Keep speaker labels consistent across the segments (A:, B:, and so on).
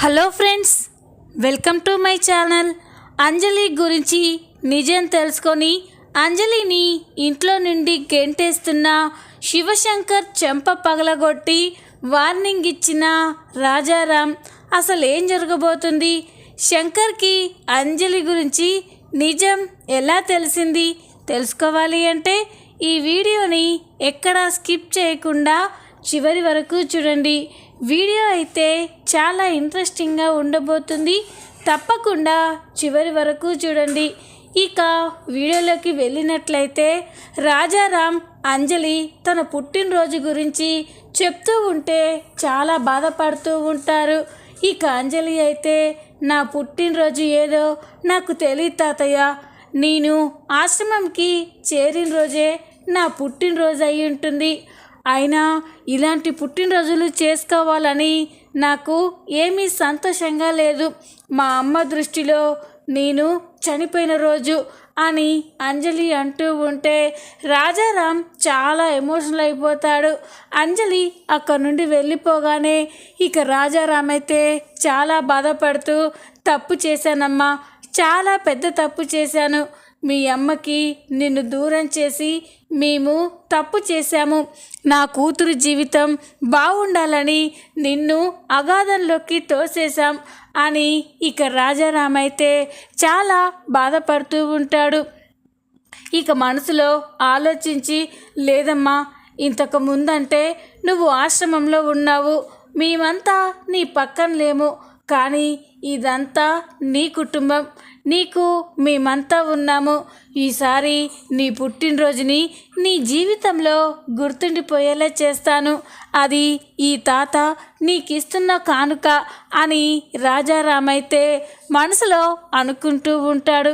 A: Hello friends, welcome to my channel. Anjali గురించి నిజం తెలుసుకొని అంజలిని ఇంట్లో నుండి గెంటేస్తున్న శివశంకర్ చెంప పగలగొట్టి వార్నింగ్ ఇచ్చిన రాజారాం. అసలు ఏం జరగబోతుంది? శంకర్కి అంజలి గురించి నిజం ఎలా తెలిసింది? తెలుసుకోవాలి అంటే ఈ వీడియోని ఎక్కడా స్కిప్ చేయకుండా చివరి వరకు చూడండి. వీడియో అయితే చాలా ఇంట్రెస్టింగ్గా ఉండబోతుంది. తప్పకుండా చివరి వరకు చూడండి. ఇక వీడియోలోకి వెళ్ళినట్లయితే రాజారాం అంజలి తన పుట్టినరోజు గురించి చెప్తూ ఉంటే చాలా బాధపడుతూ ఉంటారు. ఇక అంజలి అయితే, నా పుట్టినరోజు ఏదో నాకు తెలియదు తాతయ్య. నేను ఆశ్రమంకి చేరిన రోజే నా పుట్టినరోజు అయి ఉంటుంది. అయినా ఇలాంటి పుట్టినరోజులు చేసుకోవాలని నాకు ఏమీ సంతోషంగా లేదు. మా అమ్మ దృష్టిలో నేను చనిపోయిన రోజు అని అంజలి అంటూ ఉంటే రాజారాం చాలా ఎమోషనల్ అయిపోతాడు. అంజలి అక్కడి నుండి వెళ్ళిపోగానే ఇక రాజారాం అయితే చాలా బాధపడుతూ, తప్పు చేశానమ్మా, చాలా పెద్ద తప్పు చేశాను. మీ అమ్మకి నిన్ను దూరం చేసి మేము తప్పు చేశాము. నా కూతురు జీవితం బాగుండాలని నిన్ను అగాధంలోకి తోసేశాం అని ఇక రాజారాం అయితే చాలా బాధపడుతూ ఉంటాడు. ఇక మనసులో ఆలోచించి, లేదమ్మా, ఇంతకు ముందంటే నువ్వు ఆశ్రమంలో ఉన్నావు, మేమంతా నీ పక్కన లేము, కానీ ఇదంతా నీ కుటుంబం, నీకు మేమంతా ఉన్నాము. ఈసారి నీ పుట్టినరోజుని నీ జీవితంలో గుర్తుండిపోయేలా చేస్తాను. అది ఈ తాత నీకిస్తున్న కానుక అని రాజారాం అయితే మనసులో అనుకుంటూ ఉంటాడు.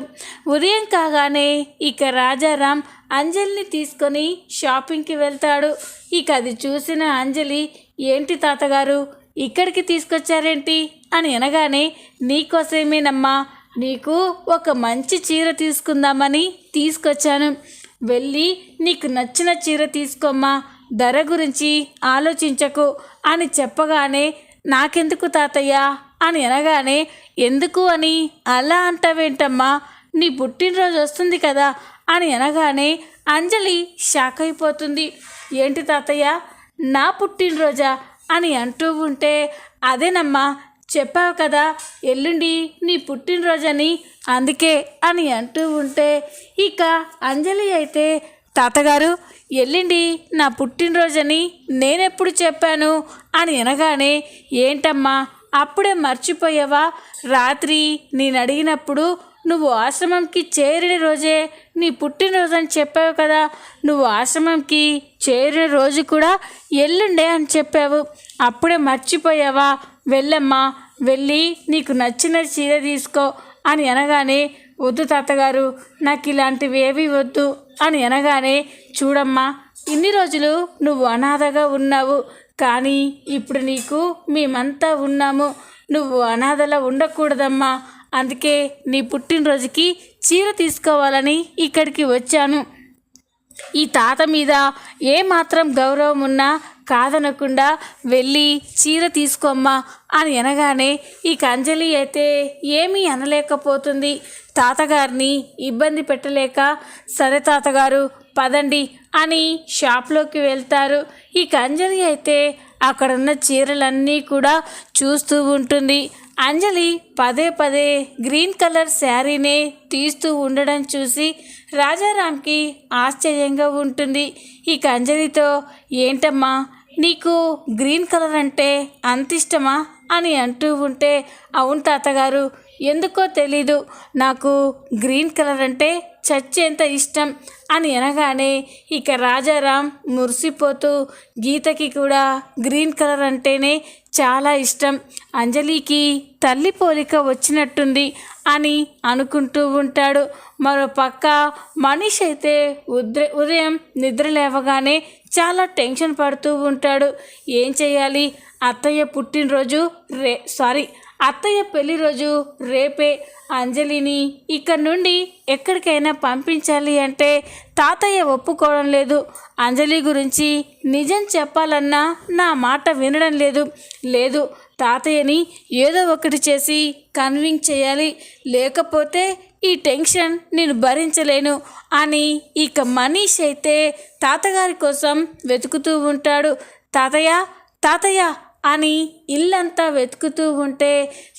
A: ఉదయం కాగానే ఇక రాజారాం అంజలిని తీసుకొని షాపింగ్కి వెళ్తాడు. ఇక అది చూసిన అంజలి, ఏంటి తాతగారు ఇక్కడికి తీసుకొచ్చారేంటి అని అనగానే, నీకోసమేనమ్మా, నీకు ఒక మంచి చీర తీసుకుందామని తీసుకొచ్చాను. వెళ్ళి నీకు నచ్చిన చీర తీసుకోమ్మా, ధర గురించి ఆలోచించకు అని చెప్పగానే, నాకెందుకు తాతయ్య అని అనగానే, ఎందుకు అని అలా అంటావేంటమ్మా, నీ పుట్టినరోజు వస్తుంది కదా అని అనగానే అంజలి షాక్ అయిపోతుంది. ఏంటి తాతయ్య, నా పుట్టినరోజా అని అంటూ ఉంటే, అదేనమ్మా, చెప్పావు కదా ఎల్లుండి నీ పుట్టినరోజని, అందుకే అని అంటూ ఉంటే ఇక అంజలి అయితే, తాతగారు ఎల్లుండి నా పుట్టినరోజని నేనెప్పుడు చెప్పాను అని అనగానే, ఏంటమ్మా అప్పుడే మర్చిపోయావా? రాత్రి నేను అడిగినప్పుడు నువ్వు ఆశ్రమంకి చేరిన రోజే నీ పుట్టినరోజు అని చెప్పావు కదా. నువ్వు ఆశ్రమంకి చేరిన రోజు కూడా ఎల్లుండే అని చెప్పావు, అప్పుడే మర్చిపోయావా? వెళ్ళమ్మా, వెళ్ళి నీకు నచ్చిన చీర తీసుకో అని అనగానే, వద్దు తాతగారు, నాకు ఇలాంటివి ఏవి వద్దు అని అనగానే, చూడమ్మా, ఇన్ని రోజులు నువ్వు అనాథగా ఉన్నావు, కానీ ఇప్పుడు నీకు మేమంతా ఉన్నాము. నువ్వు అనాథలా ఉండకూడదమ్మా, అందుకే నీ పుట్టినరోజుకి చీర తీసుకోవాలని ఇక్కడికి వచ్చాను. ఈ తాత మీద ఏమాత్రం గౌరవం ఉన్నా కాదనకుండా వెళ్ళి చీర తీసుకోమ్మా అని అనగానే ఇక అంజలి అయితే ఏమీ అనలేకపోతుంది. తాతగారిని ఇబ్బంది పెట్టలేక, సరే తాతగారు పదండి అని షాప్లోకి వెళ్తారు. ఇక అంజలి అయితే అక్కడున్న చీరలన్నీ కూడా చూస్తూ ఉంటుంది. అంజలి పదే పదే గ్రీన్ కలర్ శారీనే తీస్తూ ఉండడం చూసి రాజారాంకి ఆశ్చర్యంగా ఉంటుంది. ఇక అంజలితో, ఏంటమ్మా నీకు గ్రీన్ కలర్ అంటే అంత ఇష్టమా అని అంటూ ఉంటే, అవును తాతగారు, ఎందుకో తెలీదు, నాకు గ్రీన్ కలర్ అంటే చచ్చేంత ఇష్టం అని అనగానే ఇక రాజారాం మురిసిపోతూ, గీతకి కూడా గ్రీన్ కలర్ అంటేనే చాలా ఇష్టం, అంజలికి తల్లి పోలిక వచ్చినట్టుంది అని అనుకుంటూ ఉంటాడు. మరో పక్క మనీష్ అయితే ఉదయం నిద్ర లేవగానే చాలా టెన్షన్ పడుతూ ఉంటాడు. ఏం చేయాలి, అత్తయ్య పుట్టినరోజు అత్తయ్య పెళ్లి రోజు రేపే. అంజలిని ఇక్కడ నుండి ఎక్కడికైనా పంపించాలి అంటే తాతయ్య ఒప్పుకోవడం లేదు. అంజలి గురించి నిజం చెప్పాలన్నా నా మాట వినడం లేదు. తాతయ్యని ఏదో ఒకటి చేసి కన్విన్స్ చేయాలి, లేకపోతే ఈ టెన్షన్ నేను భరించలేను అని ఇక మనీష్ అయితే తాతగారి కోసం వెతుకుతూ ఉంటాడు. తాతయ్య తాతయ్య అని ఇల్లంతా వెతుకుతూ ఉంటే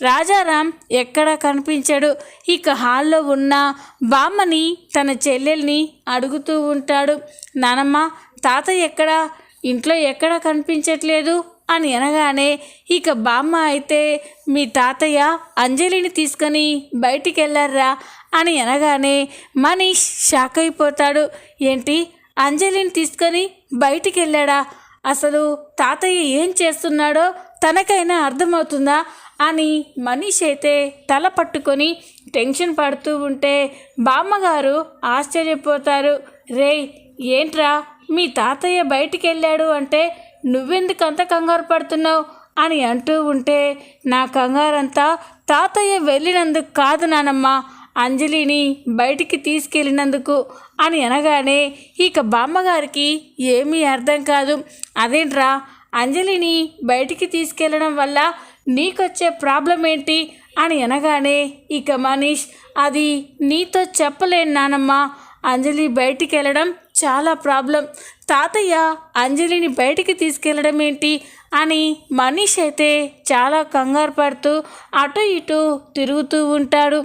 A: రాజారాం ఎక్కడా కనిపించాడు. ఇక హాల్లో ఉన్న బామ్మని తన చెల్లెల్ని అడుగుతూ ఉంటాడు. నానమ్మ, తాతయ్య ఎక్కడా, ఇంట్లో ఎక్కడా కనిపించట్లేదు అని అనగానే ఇక బామ్మ అయితే మీ తాతయ్య అంజలిని తీసుకొని బయటికి వెళ్ళారా అని అనగానే మనీష్ షాక్ అయిపోతాడు. ఏంటి, అంజలిని తీసుకొని బయటికి వెళ్ళాడా? అసలు తాతయ్య ఏం చేస్తున్నాడో తనకైనా అర్థమవుతుందా అని మనీష్ అయితే తల పట్టుకొని టెన్షన్ పడుతూ ఉంటే బామ్మగారు ఆశ్చర్యపోతారు. రేయ్, ఏంట్రా మీ తాతయ్య బయటికి వెళ్ళాడు అంటే నువ్వెందుకు అంత కంగారు పడుతున్నావు అని అంటూ ఉంటే నా కంగారంతా తాతయ్య వెళ్ళినందుకు కాదు నానమ్మ, అంజలిని బయటికి తీసుకెళ్ళినందుకు అని అనగానే ఇక బామ్మగారికి ఏమీ అర్థం కాదు. అదేంట్రా, అంజలిని బయటికి తీసుకెళ్ళడం వల్ల నీకొచ్చే ప్రాబ్లం ఏంటి అని అనగానే ఇక మనీష్, అది నీతో చెప్పలేను నానమ్మ, అంజలి బయటికి వెళ్ళడం చాలా ప్రాబ్లం, తాతయ్య అంజలిని బయటికి తీసుకెళ్ళడం ఏంటి అని మనీష్ అయితే చాలా కంగారు పడుతూ అటు ఇటు తిరుగుతూ ఉంటాడు.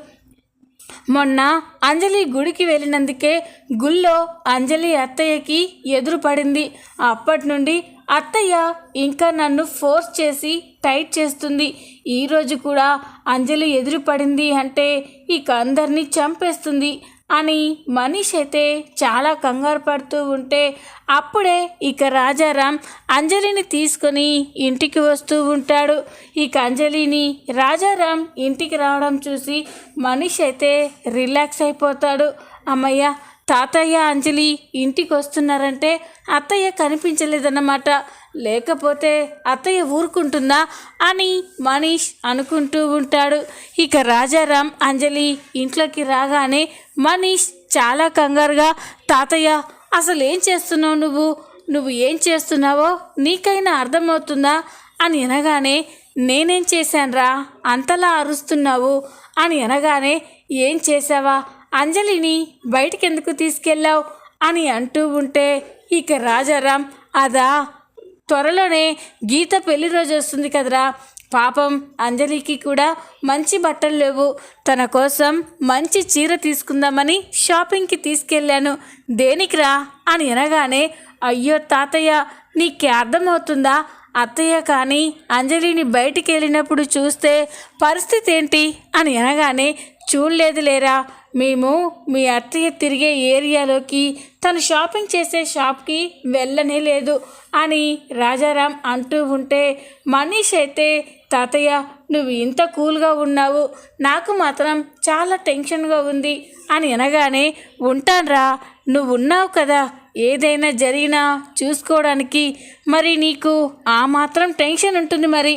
A: మొన్న అంజలి గుడికి వెళ్ళినందుకే గుళ్ళో అంజలి అత్తయ్యకి ఎదురు పడింది. అప్పటి నుండి అత్తయ్య ఇంకా నన్ను ఫోర్స్ చేసి టైట్ చేస్తుంది. ఈరోజు కూడా అంజలి ఎదురు పడింది అంటే ఇక అందరినీ చంపేస్తుంది అని మనీష్ అయితే చాలా కంగారు పడుతూ ఉంటే అప్పుడే ఇక రాజారాం అంజలిని తీసుకొని ఇంటికి వస్తూ ఉంటాడు. ఇక అంజలిని రాజారాం ఇంటికి రావడం చూసి మనీష్ అయితే రిలాక్స్ అయిపోతాడు. అమ్మయ్య, తాతయ్య అంజలి ఇంటికి వస్తున్నారంటే అత్తయ్య కనిపించలేదన్నమాట, లేకపోతే అత్తయ్య ఊరుకుంటుందా అని మనీష్ అనుకుంటూ ఉంటాడు. ఇక రాజారాం అంజలి ఇంట్లోకి రాగానే మనీష్ చాలా కంగారుగా, తాతయ్య అసలు ఏం చేస్తున్నావు నువ్వు ఏం చేస్తున్నావో నీకైనా అర్థమవుతుందా అని అనగానే నేనేం చేశానురా అంతలా అరుస్తున్నావు అని అనగానే ఏం చేసావా, అంజలిని బయటికి ఎందుకు తీసుకెళ్ళావు అని అంటూ ఉంటే ఇక రాజారాం, అదా త్వరలోనే గీత పెళ్లి రోజు వస్తుంది కదరా, పాపం అంజలికి కూడా మంచి బట్టలు లేవు, తన కోసం మంచి చీర తీసుకుందామని షాపింగ్కి తీసుకెళ్ళాను, దేనికిరా అని అనగానే అయ్యో తాతయ్య నీకే అర్థమవుతుందా, అత్తయ్య కానీ అంజలిని బయటికి వెళ్ళినప్పుడు చూస్తే పరిస్థితి ఏంటి అని అనగానే చూడలేదు లేరా, మేము మీ అత్తయ్య తిరిగే ఏరియాలోకి తను షాపింగ్ చేసే షాప్కి వెళ్ళనే లేదు అని రాజారాం అంటూ ఉంటే మనీష్ అయితే తాతయ్య నువ్వు ఇంత కూల్గా ఉన్నావు, నాకు మాత్రం చాలా టెన్షన్గా ఉంది అని అనగానే ఉంటాన్రా, నువ్వు ఉన్నావు కదా ఏదైనా జరిగినా చూసుకోవడానికి, మరి నీకు ఆ మాత్రం టెన్షన్ ఉంటుంది మరి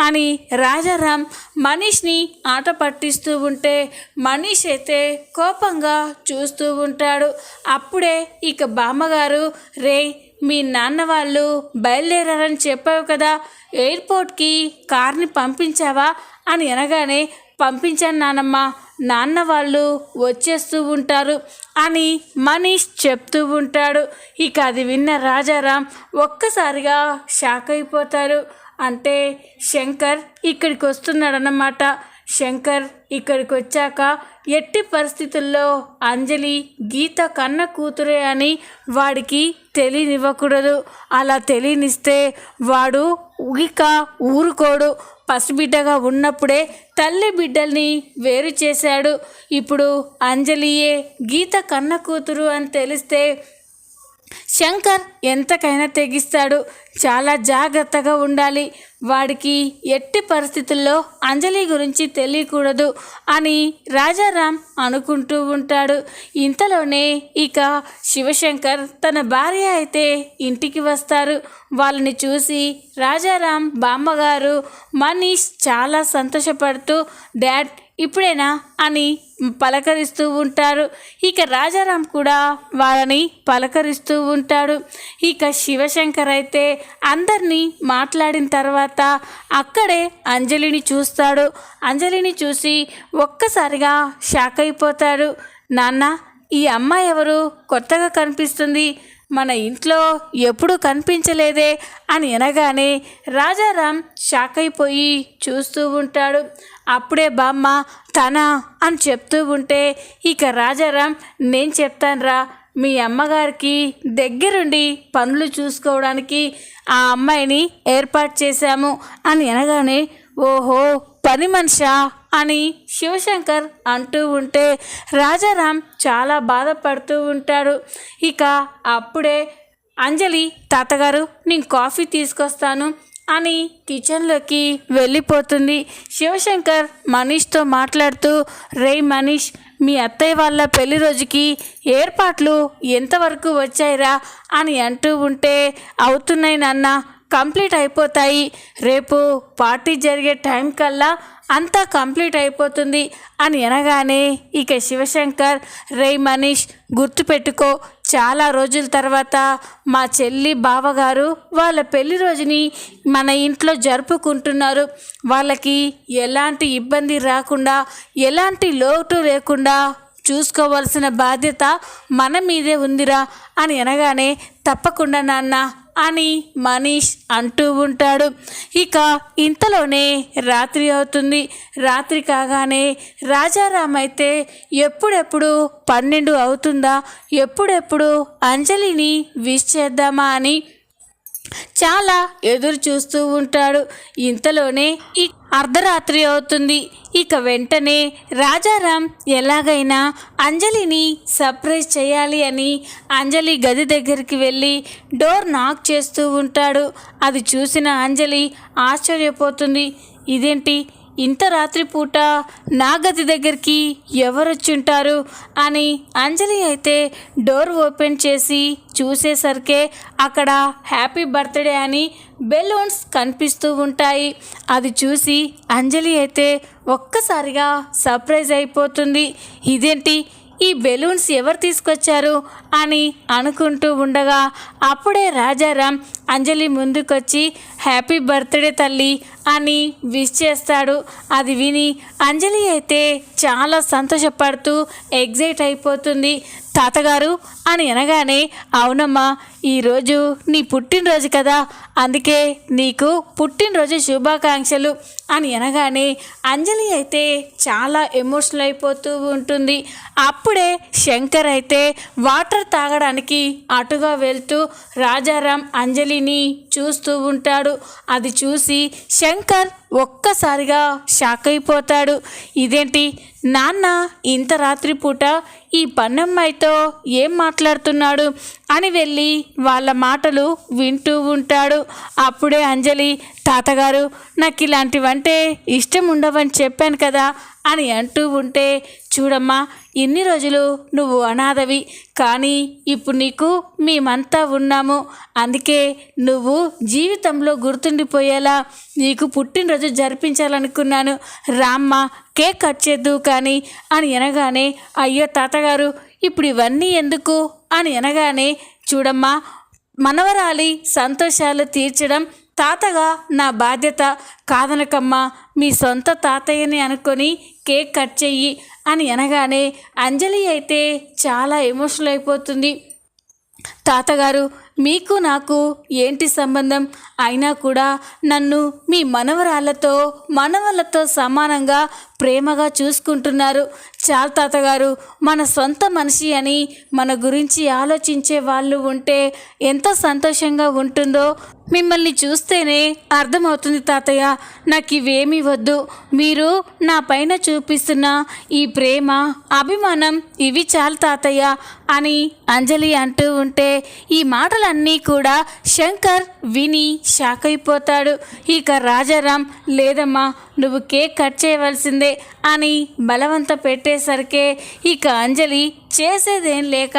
A: అని రాజారాం మనీష్ని ఆట పట్టిస్తూ ఉంటే మనీష్ అయితే కోపంగా చూస్తూ ఉంటాడు. అప్పుడే ఇక బామ్మగారు, రే మీ నాన్న వాళ్ళు బయలుదేరారని చెప్పావు కదా, ఎయిర్పోర్ట్కి కార్ని పంపించావా అని అనగానే పంపించాను నానమ్మ, నాన్న వాళ్ళు వచ్చేస్తూ ఉంటారు అని మనీష్ చెప్తూ ఉంటాడు. ఇక అది విన్న రాజారాం ఒక్కసారిగా షాక్ అయిపోతారు. అంటే శంకర్ ఇక్కడికి వస్తున్నాడన్నమాట. శంకర్ ఇక్కడికి వచ్చాక ఎట్టి పరిస్థితుల్లో అంజలి గీత కన్న కూతురే అని వాడికి తెలియనివ్వకూడదు. అలా తెలియనిస్తే వాడు ఇక ఊరుకోడు. పసిబిడ్డగా ఉన్నప్పుడే తల్లి బిడ్డల్ని వేరు చేశాడు. ఇప్పుడు అంజలియే గీత కన్న కూతురు అని తెలిస్తే శంకర్ ఎంతకైనా తెగిస్తాడు. చాలా జాగ్రత్తగా ఉండాలి. వాడికి ఎట్టి పరిస్థితుల్లో అంజలి గురించి తెలియకూడదు అని రాజారాం అనుకుంటూ ఉంటాడు. ఇంతలోనే ఇక శివశంకర్ తన భార్య అయితే ఇంటికి వస్తారు. వాళ్ళని చూసి రాజారాం బామ్మగారు మనీష్ చాలా సంతోషపడుతూ డాడ్ ఇప్పుడేనా అని పలకరిస్తూ ఉంటారు. ఇక రాజారాం కూడా వాళ్ళని పలకరిస్తూ ఉంటాడు. ఇక శివశంకర్ అయితే అందరినీ మాట్లాడిన తర్వాత అక్కడే అంజలిని చూస్తాడు. అంజలిని చూసి ఒక్కసారిగా షాక్ అయిపోతాడు. నాన్న, ఈ అమ్మాయి ఎవరు? కొత్తగా కనిపిస్తుంది, మన ఇంట్లో ఎప్పుడూ కనిపించలేదే అని అనగానే రాజారాం షాక్ అయిపోయి చూస్తూ ఉంటాడు. అప్పుడే బామ్మ తనా అని చెప్తూ ఉంటే ఇక రాజారాం, నేను చెప్తానురా, మీ అమ్మగారికి దగ్గరుండి పనులు చూసుకోవడానికి ఆ అమ్మాయిని ఏర్పాటు చేశాము అని అనగానే, ఓహో పని మనిషా అని శివశంకర్ అంటూ ఉంటే రాజారాం చాలా బాధపడుతూ ఉంటాడు. ఇక అప్పుడే అంజలి, తాతగారు నేను కాఫీ తీసుకొస్తాను అని కిచెన్లోకి వెళ్ళిపోతుంది. శివశంకర్ మనీష్తో మాట్లాడుతూ, రే మనీష్, మీ అత్తయ్య వాళ్ళ పెళ్లి రోజుకి ఏర్పాట్లు ఎంతవరకు వచ్చాయిరా అని అంటూ ఉంటే, అవుతున్నాయి నాన్న, కంప్లీట్ అయిపోతాయి, రేపు పార్టీ జరిగే టైం కల్లా అంతా కంప్లీట్ అయిపోతుంది అని అనగానే ఇక శివశంకర్, రే మనీష్, గుర్తుపెట్టుకో, చాలా రోజుల తర్వాత మా చెల్లి బావగారు వాళ్ళ పెళ్లి రోజుని మన ఇంట్లో జరుపుకుంటున్నారు. వాళ్ళకి ఎలాంటి ఇబ్బంది రాకుండా, ఎలాంటి లోటు లేకుండా చూసుకోవాల్సిన బాధ్యత మన మీదే ఉందిరా అని అనగానే, తప్పకుండా నాన్న అని మనీష్ అంటూ ఉంటాడు. ఇక ఇంతలోనే రాత్రి అవుతుంది. రాత్రి కాగానే రాజారాం అయితే ఎప్పుడెప్పుడు 12 అవుతుందా, ఎప్పుడెప్పుడు అంజలిని విష్ చేద్దామా అని చాలా ఎదురు చూస్తూ ఉంటాడు. ఇంతలోనే ఈ అర్ధరాత్రి అవుతుంది. ఇక వెంటనే రాజారాం ఎలాగైనా అంజలిని సర్ప్రైజ్ చేయాలి అని అంజలి గది దగ్గరికి వెళ్ళి డోర్ నాక్ చేస్తూ ఉంటాడు. అది చూసిన అంజలి ఆశ్చర్యపోతుంది. ఇదేంటి, ఇంత రాత్రిపూట నా గది దగ్గరికి ఎవరొచ్చుంటారు అని అంజలి అయితే డోర్ ఓపెన్ చేసి చూసేసరికే అక్కడ హ్యాపీ బర్త్డే అని బెలూన్స్ కనిపిస్తూ ఉంటాయి. అది చూసి అంజలి అయితే ఒక్కసారిగా సర్ప్రైజ్ అయిపోతుంది. ఇదేంటి, ఈ బెలూన్స్ ఎవరు తీసుకొచ్చారు అని అనుకుంటూ ఉండగా అప్పుడే రాజారాం అంజలి ముందుకొచ్చి హ్యాపీ బర్త్డే తల్లి అని విష్ చేస్తాడు. అది విని అంజలి అయితే చాలా సంతోషపడుతూ ఎగ్జైట్ అయిపోతుంది. తాతగారు అని అనగానే, అవునమ్మా, ఈరోజు నీ పుట్టినరోజు కదా, అందుకే నీకు పుట్టినరోజు శుభాకాంక్షలు అని అనగానే అంజలి అయితే చాలా ఎమోషనల్ అయిపోతూ ఉంటుంది. అప్పుడే శంకర్ అయితే వాటర్ తాగడానికి అటుగా వెళ్తూ రాజారాం అంజలిని చూస్తూ ఉంటాడు. అది చూసి శంకర్ ఒక్కసారిగా షాక్ అయిపోతాడు. ఇదేంటి నాన్న ఇంత రాత్రిపూట ఈ పన్నమ్మాయితో ఏం మాట్లాడుతున్నాడు అని వెళ్ళి వాళ్ళ మాటలు వింటూ ఉంటాడు. అప్పుడే అంజలి, తాతగారు నాకు ఇలాంటివంటే ఇష్టం ఉండవని చెప్పాను కదా అని అంటూ ఉంటే, చూడమ్మా, ఇన్ని రోజులు నువ్వు అనాథవి, కానీ ఇప్పుడు నీకు మేమంతా ఉన్నాము, అందుకే నువ్వు జీవితంలో గుర్తుండిపోయేలా నీకు పుట్టినరోజు జరిపించాలనుకున్నాను, రామ్మ కేక్ కట్ చేద్దు కానీ అని అనగానే, అయ్యో తాతగారు ఇప్పుడు ఇవన్నీ ఎందుకు అని అనగానే, చూడమ్మా, మనవరాలి సంతోషాలు తీర్చడం తాతగా నా బాధ్యత, కాదనకమ్మా, మీ సొంత తాతయ్యని అనుకొని కేక్ కట్ చెయ్యి అని అనగానే అంజలి అయితే చాలా ఎమోషనల్ అయిపోతుంది. తాతగారు, మీకు నాకు ఏంటి సంబంధం? అయినా కూడా నన్ను మీ మనవళ్ళతో సమానంగా ప్రేమగా చూసుకుంటున్నారు. చాలు తాతగారు, మన సొంత మనిషి అని మన గురించి ఆలోచించే వాళ్ళు ఉంటే ఎంత సంతోషంగా ఉంటుందో మిమ్మల్ని చూస్తేనే అర్థమవుతుంది తాతయ్య. నాకు ఇవేమీ వద్దు, మీరు నా పైన చూపిస్తున్న ఈ ప్రేమ, అభిమానం ఇవి చాలు తాతయ్య అని అంజలి అంటూ ఉంటే ఈ మాటలన్నీ కూడా శంకర్ విని షాక్ అయిపోతాడు. ఇక రాజారాం, లేదమ్మా, నువ్వు కేక్ కట్ చేయవలసిందే అని బలవంత పెట్టేసరికే ఇక అంజలి చేసేదేం లేక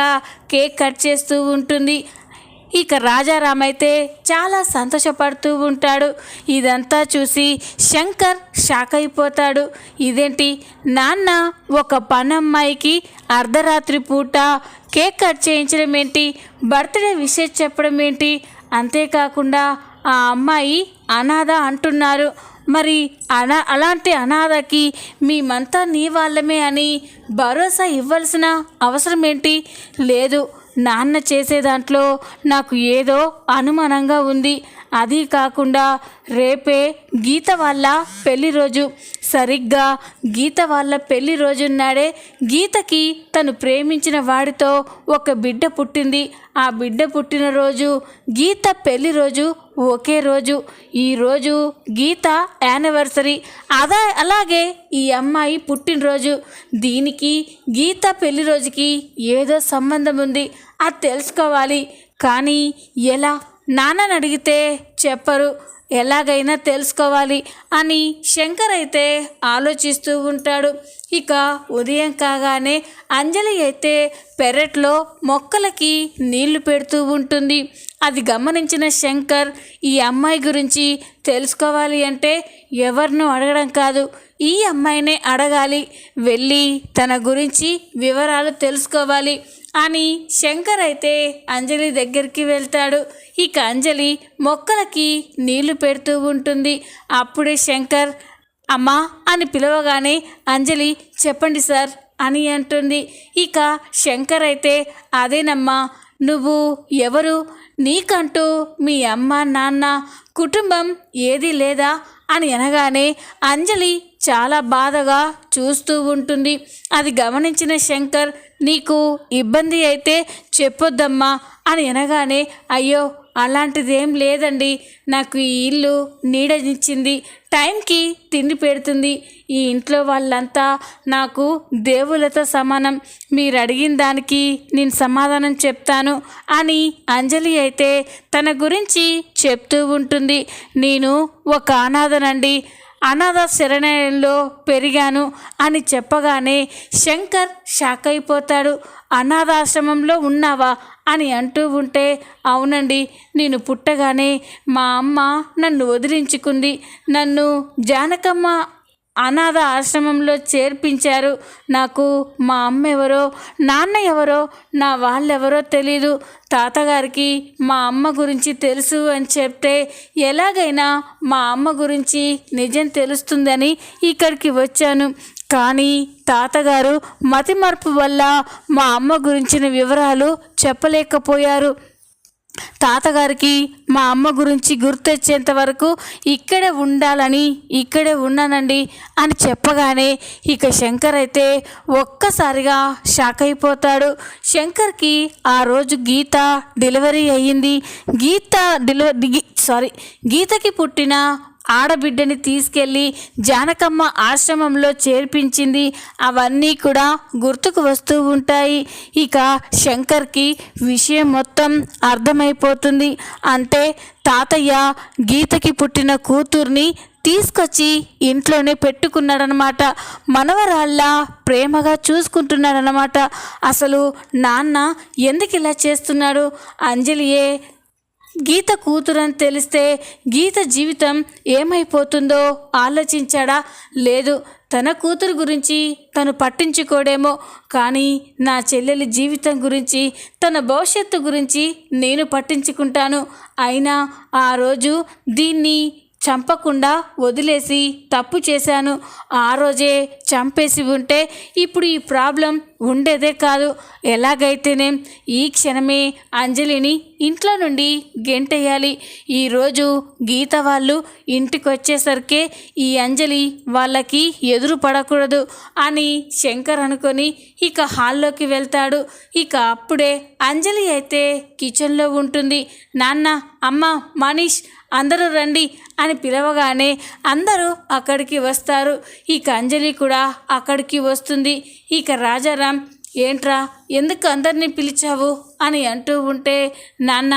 A: కేక్ కట్ చేస్తూ ఉంటుంది. ఇక రాజారాం అయితే చాలా సంతోషపడుతూ ఉంటాడు. ఇదంతా చూసి శంకర్ షాక్ అయిపోతాడు. ఇదేంటి నాన్న ఒక పనమ్మాయికి అర్ధరాత్రి పూట కేక్ కట్ చేయించడం ఏంటి, బర్త్డే విషెస్ చెప్పడం ఏంటి, అంతేకాకుండా ఆ అమ్మాయి అనాథ అంటున్నారు. మరి అలాంటి అనాథకి మేమంతా నీ వాళ్ళమే అని భరోసా ఇవ్వాల్సిన అవసరం ఏంటి? లేదు, నాన్న చేసే దాంట్లో నాకు ఏదో అనుమానంగా ఉంది. అది కాకుండా రేపే గీత వాళ్ళ పెళ్లి రోజు. సరిగ్గా గీత వాళ్ళ పెళ్లి రోజున్నాడే గీతకి తను ప్రేమించిన వాడితో ఒక బిడ్డ పుట్టింది. ఆ బిడ్డ పుట్టినరోజు గీత పెళ్లి రోజు ఒకే రోజు. ఈరోజు గీత యానివర్సరీ, అలాగే ఈ అమ్మాయి పుట్టినరోజు. దీనికి గీత పెళ్లి రోజుకి ఏదో సంబంధం ఉంది, అది తెలుసుకోవాలి. కానీ ఎలా? నాన్నని అడిగితే చెప్పరు, ఎలాగైనా తెలుసుకోవాలి అని శంకర్ అయితే ఆలోచిస్తూ ఉంటాడు. ఇక ఉదయం కాగానే అంజలి అయితే పెరట్లో మొక్కలకి నీళ్లు పెడుతూ ఉంటుంది. అది గమనించిన శంకర్ ఈ అమ్మాయి గురించి తెలుసుకోవాలి అంటే ఎవరినూ అడగడం కాదు, ఈ అమ్మాయినే అడగాలి, వెళ్ళి తన గురించి వివరాలు తెలుసుకోవాలి అని శంకర్ అయితే అంజలి దగ్గరికి వెళ్తాడు. ఇక అంజలి మొక్కలకి నీళ్లు పెడుతూ ఉంటుంది. అప్పుడే శంకర్ అమ్మా అని పిలవగానే అంజలి చెప్పండి సార్ అని అంటుంది. ఇక శంకర్ అయితే అదేనమ్మా, నువ్వు ఎవరు, నీకంటూ మీ అమ్మ నాన్న కుటుంబం ఏదీ లేదా అని అనగానే అంజలి చాలా బాధగా చూస్తూ ఉంటుంది. అది గమనించిన శంకర్ నీకు ఇబ్బంది అయితే చెప్పొద్దమ్మా అని అనగానే అయ్యో అలాంటిదేం లేదండి, నాకు ఈ ఇల్లు నీడనిచ్చింది, టైంకి తిండి పెడుతుంది, ఈ ఇంట్లో వాళ్ళంతా నాకు దేవుళ్ళతో సమానం, మీరు అడిగిన దానికి నేను సమాధానం చెప్తాను అని అంజలి అయితే తన గురించి చెప్తూ ఉంటుంది. నేను ఒక అనాథనండి, అనాథ శరణాలయంలో పెరిగాను అని చెప్పగానే శంకర్ షాక్ అయిపోతాడు. అనాథాశ్రమంలో ఉన్నావా అని అంటూ ఉంటే అవునండి, నేను పుట్టగానే మా అమ్మ నన్ను వదిలించుకుంది, నన్ను జానకమ్మ అనాథ ఆశ్రమంలో చేర్పించారు. నాకు మా అమ్మ ఎవరో నాన్న ఎవరో నా వాళ్ళెవరో తెలీదు. తాతగారికి మా అమ్మ గురించి తెలుసు అని చెప్తే ఎలాగైనా మా అమ్మ గురించి నిజం తెలుస్తుందని ఇక్కడికి వచ్చాను. కానీ తాతగారు మతిమరుపు వల్ల మా అమ్మ గురించిన వివరాలు చెప్పలేకపోయారు. తాతగారికి మా అమ్మ గురించి గుర్తొచ్చేంత వరకు ఇక్కడే ఉండాలని ఇక్కడే ఉన్నానండి అని చెప్పగానే ఇక శంకర్ అయితే ఒక్కసారిగా షాక్ అయిపోతాడు. శంకర్కి ఆ రోజు గీత డెలివరీ అయ్యింది. గీతకి పుట్టిన ఆడబిడ్డని తీసుకెళ్ళి జానకమ్మ ఆశ్రమంలో చేర్పించింది. అవన్నీ కూడా గుర్తుకు వస్తూ ఉంటాయి. ఇక శంకర్కి విషయం మొత్తం అర్థమైపోతుంది. అంటే తాతయ్య గీతకి పుట్టిన కూతుర్ని తీసుకొచ్చి ఇంట్లోనే పెట్టుకున్నాడనమాట, మనవరాళ్ళ ప్రేమగా చూసుకుంటున్నాడనమాట. అసలు నాన్న ఎందుకు ఇలా చేస్తున్నాడు? అంజలియే గీత కూతురని తెలిస్తే గీత జీవితం ఏమైపోతుందో ఆలోచించాడా? లేదు, తన కూతురు గురించి తను పట్టించుకోడేమో, కానీ నా చెల్లెలి జీవితం గురించి తన భవిష్యత్తు గురించి నేను పట్టించుకుంటాను. అయినా ఆ రోజు దీన్ని చంపకుండా వదిలేసి తప్పు చేశాను. ఆ రోజే చంపేసి ఉంటే ఇప్పుడు ఈ ప్రాబ్లం ఉండేదే కాదు. ఎలాగైతేనే ఈ క్షణమే అంజలిని ఇంట్లో నుండి గెంటేయాలి. ఈరోజు గీత వాళ్ళు ఇంటికి వచ్చేసరికే ఈ అంజలి వాళ్ళకి ఎదురు పడకూడదు అని శంకర్ అనుకొని ఇక హాల్లోకి వెళ్తాడు. ఇక అప్పుడే అంజలి అయితే కిచెన్లో ఉంటుంది. నాన్న, అమ్మ, మనీష్ అందరూ రండి అని పిలవగానే అందరూ అక్కడికి వస్తారు. ఇక అంజలి కూడా అక్కడికి వస్తుంది. ఇక రాజారాం ఏంట్రా ఎందుకు అందరినీ పిలిచావు అని అంటూ ఉంటే నాన్న,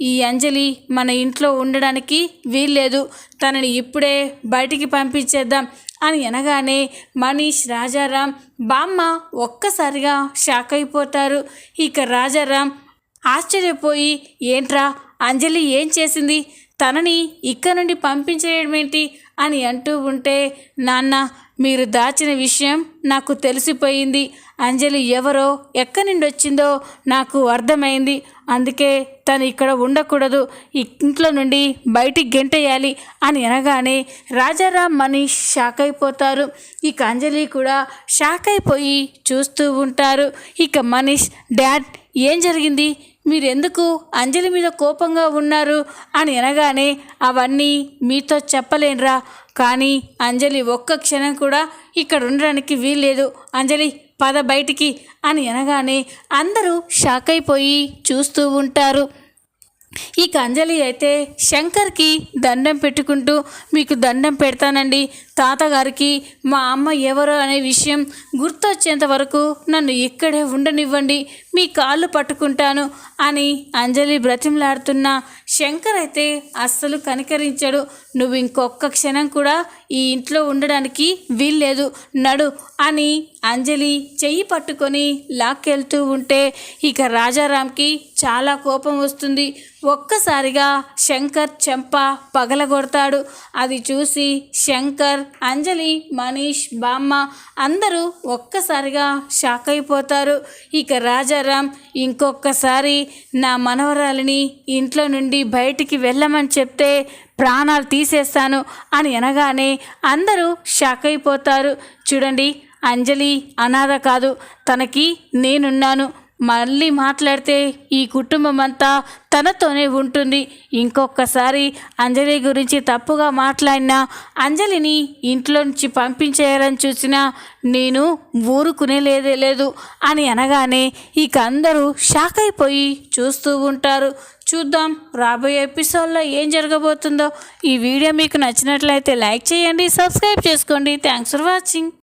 A: ఈ అంజలి మన ఇంట్లో ఉండడానికి వీల్లేదు, తనని ఇప్పుడే బయటికి పంపించేద్దాం అని అనగానే మనీష్, రాజారాం, బామ్మ ఒక్కసారిగా షాక్ అయిపోతారు. ఇక రాజారాం ఆశ్చర్యపోయి ఏంట్రా అంజలి ఏం చేసింది, తనని ఇక్కడ నుండి పంపించేయడం ఏంటి అని అంటూ ఉంటే, నాన్న మీరు దాచిన విషయం నాకు తెలిసిపోయింది. అంజలి ఎవరో ఎక్కడి నుండి వచ్చిందో నాకు అర్థమైంది. అందుకే తను ఇక్కడ ఉండకూడదు, ఇంట్లో నుండి బయటికి గెంటేయాలి అని అనగానే రాజారాం మనీష్ షాక్ అయిపోతారు. ఇక అంజలి కూడా షాక్ అయిపోయి చూస్తూ ఉంటారు. ఇక మనీష్, డాడ్ ఏం జరిగింది, మీరెందుకు అంజలి మీద కోపంగా ఉన్నారు అని అనగానే, అవన్నీ మీతో చెప్పలేనురా, కానీ అంజలి ఒక్క క్షణం కూడా ఇక్కడ ఉండడానికి వీల్లేదు. అంజలి పద బయటికి అని అనగానే అందరూ షాక్ అయిపోయి చూస్తూ ఉంటారు. ఇక అంజలి అయితే శంకర్కి దండం పెట్టుకుంటూ, మీకు దండం పెడతానండి, తాతగారికి మా అమ్మ ఎవరో అనే విషయం గుర్తొచ్చేంత వరకు నన్ను ఇక్కడే ఉండనివ్వండి, మీ కాళ్ళు పట్టుకుంటాను అని అంజలి బ్రతిమలాడుతున్న శంకర్ అయితే అస్సలు కనికరించడు. నువ్వు ఇంకొక క్షణం కూడా ఈ ఇంట్లో ఉండడానికి వీల్లేదు, నడు అని అంజలి చెయ్యి పట్టుకొని లాక్కెళ్తూ ఉంటే ఇక రాజారాంకి చాలా కోపం వస్తుంది. ఒక్కసారిగా శంకర్ చెంప పగలగొడతాడు. అది చూసి శంకర్, అంజలి, మనీష్, బామ్మ అందరూ ఒక్కసారిగా షాక్ అయిపోతారు. ఇక రాజారాం, ఇంకొకసారి నా మనవరాలిని ఇంట్లో నుండి బయటికి వెళ్ళమని చెప్తే ప్రాణాలు తీసేస్తాను అని అనగానే అందరూ షాక్ అయిపోతారు. చూడండి, అంజలి అనాథ కాదు, తనకి నేనున్నాను. మళ్ళీ మాట్లాడితే ఈ కుటుంబం అంతా తనతోనే ఉంటుంది. ఇంకొకసారి అంజలి గురించి తప్పుగా మాట్లాడినా, అంజలిని ఇంట్లో నుంచి పంపించేయాలని చూసినా నేను ఊరుకునే లేదు అని అనగానే ఇక అందరూ షాక్ అయిపోయి చూస్తూ ఉంటారు. చూద్దాం రాబోయే ఎపిసోడ్లో ఏం జరగబోతుందో. ఈ వీడియో మీకు నచ్చినట్లయితే లైక్ చేయండి, సబ్స్క్రైబ్ చేసుకోండి. Thanks for watching.